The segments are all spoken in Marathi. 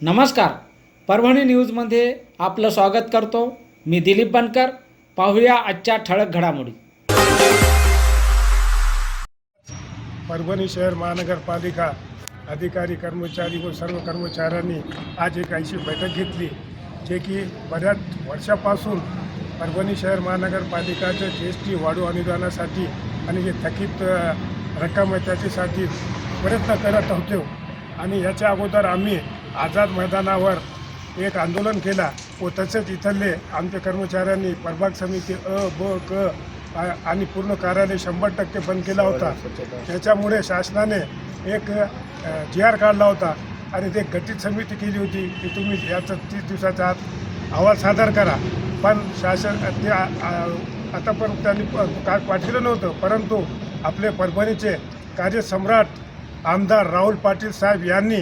नमस्कार. परभणी न्यूजमध्ये आपलं स्वागत करतो. मी दिलीप बनकर. पाहूया आजच्या ठळक घडामोडी. परभणी शहर महानगरपालिका अधिकारी कर्मचारी व सर्व कर्मचाऱ्यांनी आज एक अशी बैठक घेतली जे की बऱ्याच वर्षापासून परभणी शहर महानगरपालिकाचं GST वाढू अनुदानासाठी आणि जे थकीत रक्कम आहे त्याच्यासाठी प्रयत्न करत होतो. आणि याच्या अगोदर आम्ही आझाद मैदानावर एक आंदोलन केला व तसेच इथले आमच्या कर्मचाऱ्यांनी प्रभाग समिती अ, ब, क आणि पूर्ण कार्यालय 100% बंद केला होता. त्याच्यामुळे शासनाने एक GR काढला होता आणि ते गठीत समिती केली होती की तुम्ही याचं 30 दिवसाच्या आत अहवाल सादर करा. पण शासन ते आता पण त्यांनी पाठवलं नव्हतं. परंतु आपले परभणीचे कार्यसम्राट आमदार राहुल पाटील साहेब यांनी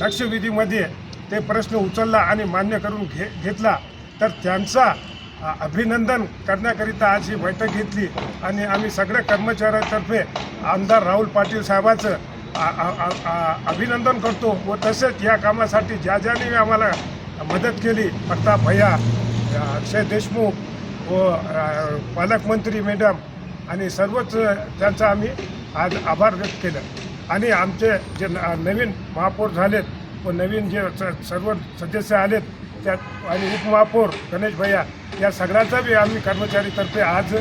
लक्षवेधीमध्ये ते प्रश्न उचलला आणि मान्य करून घेतला. तर त्यांचा अभिनंदन करण्याकरिता आज ही बैठक घेतली आणि आम्ही सगळ्या कर्मचाऱ्यांतर्फे आमदार राहुल पाटील साहेबाचं अभिनंदन करतो. व तसेच या कामासाठी ज्याने आम्हाला मदत केली, प्रताप भैया, अक्षय देशमुख व पालकमंत्री मॅडम आणि सर्वच त्यांचा आम्ही आज आभार व्यक्त केलं. आणि आमचे जे नवीन महापौर झालेत व नवीन जे सर्व सदस्य आलेत त्यात आणि उपमहापौर गणेश भैया या सगळ्यांचा बी आम्ही कर्मचारीतर्फे आज